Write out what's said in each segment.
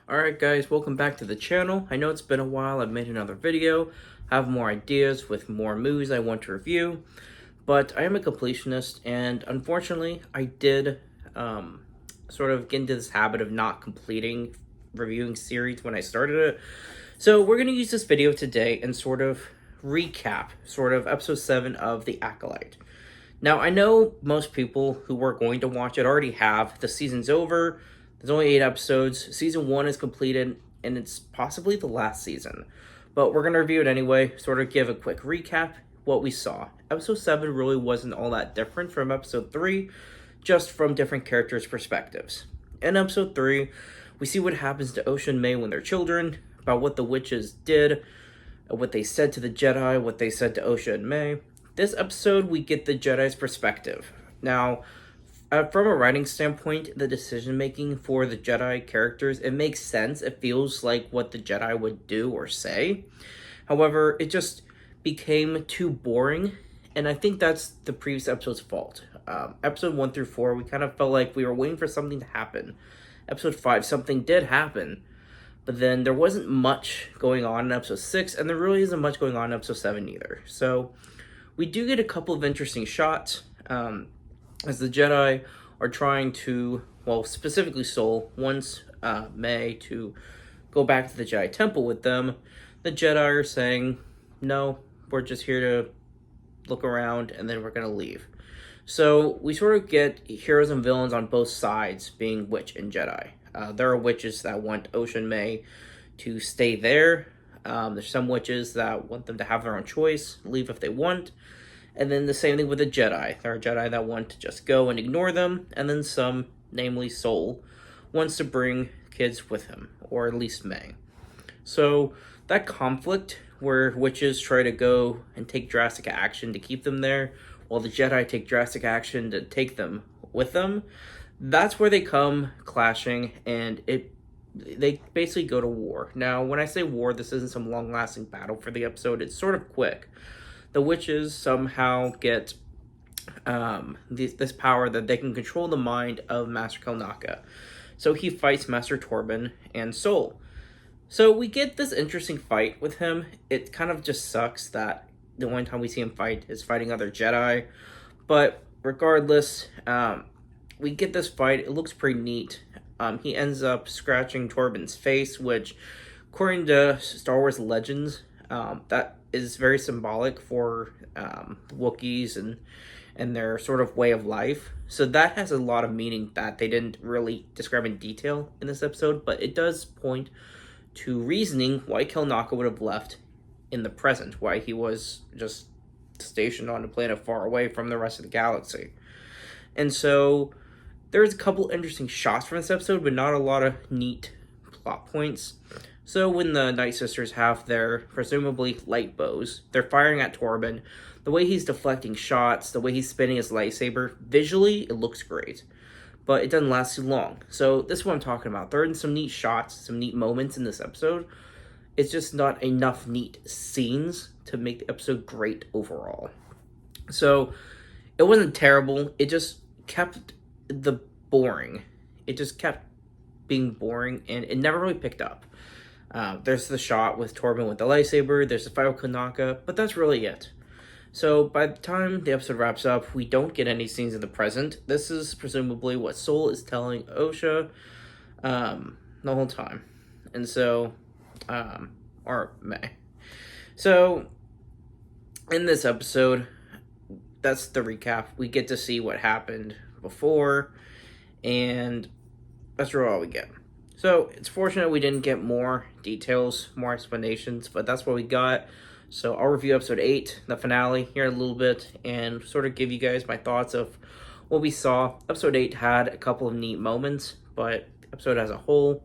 Alright guys, welcome back to the channel. I know it's been a while, I've made another video. I have more ideas with more movies I want to review. But I am a completionist, and unfortunately, I did sort of get into this habit of not completing reviewing series when I started it. So we're going to use this video today and sort of recap episode 7 of The Acolyte. Now, I know most people who were going to watch it already have. The season's over. There's only 8 episodes. Season 1 is completed, and it's possibly the last season. But we're going to review it anyway, sort of give a quick recap what we saw. Episode 7 really wasn't all that different from episode 3, just from different characters' perspectives. In episode 3, we see what happens to Osha and May when they're children, about what the witches did, what they said to the Jedi, what they said to Osha and May. This episode, we get the Jedi's perspective. Now, from a writing standpoint, the decision-making for the Jedi characters, it makes sense. It feels like what the Jedi would do or say. However, it just became too boring, and I think that's the previous episode's fault. Episode 1 through 4, we kind of felt like we were waiting for something to happen. Episode 5, something did happen, but then there wasn't much going on in episode 6, and there really isn't much going on in episode 7 either. So, we do get a couple of interesting shots, as the Jedi are trying to, well, specifically Sol, wants May to go back to the Jedi Temple with them. The Jedi are saying, no, we're just here to look around, and then we're going to leave. So we sort of get heroes and villains on both sides, being witch and Jedi. There are witches that want Osha and May to stay there. There's some witches that want them to have their own choice, leave if they want. And then the same thing with the Jedi. There are Jedi that want to just go and ignore them. And then some, namely Sol, wants to bring kids with him, or at least May. So that conflict where witches try to go and take drastic action to keep them there, while the Jedi take drastic action to take them with them, that's where they come clashing, and they basically go to war. Now, when I say war, this isn't some long-lasting battle for the episode. It's sort of quick. The witches somehow get this power that they can control the mind of Master Kelnaka. So he fights Master Torben and Sol. So we get this interesting fight with him. It kind of just sucks that the only time we see him fight is fighting other Jedi. But regardless, we get this fight. It looks pretty neat. He ends up scratching Torben's face, which, according to Star Wars Legends, that is very symbolic for Wookiees and their sort of way of life. So that has a lot of meaning that they didn't really describe in detail in this episode, but it does point to reasoning why Kelnaka would have left in the present, why he was just stationed on a planet far away from the rest of the galaxy. And so there's a couple interesting shots from this episode, but not a lot of neat plot points. So when the Night Sisters have their, presumably, light bows, they're firing at Torben. The way he's deflecting shots, the way he's spinning his lightsaber, visually, it looks great. But it doesn't last too long. So this is what I'm talking about. There are some neat shots, some neat moments in this episode. It's just not enough neat scenes to make the episode great overall. So it wasn't terrible. It just kept the boring. It just kept being boring, and it never really picked up. There's the shot with Torben with the lightsaber, there's the fight with Kelnaka, but that's really it. So by the time the episode wraps up, we don't get any scenes in the present. This is presumably what Sol is telling Osha the whole time. And so, or May. So, in this episode, that's the recap. We get to see what happened before, and that's really all we get. So, it's fortunate we didn't get more details, more explanations, but that's what we got. So, I'll review episode 8, the finale, here in a little bit, and sort of give you guys my thoughts of what we saw. Episode 8 had a couple of neat moments, but the episode as a whole,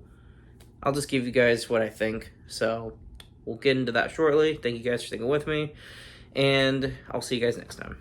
I'll just give you guys what I think. So, we'll get into that shortly. Thank you guys for sticking with me, and I'll see you guys next time.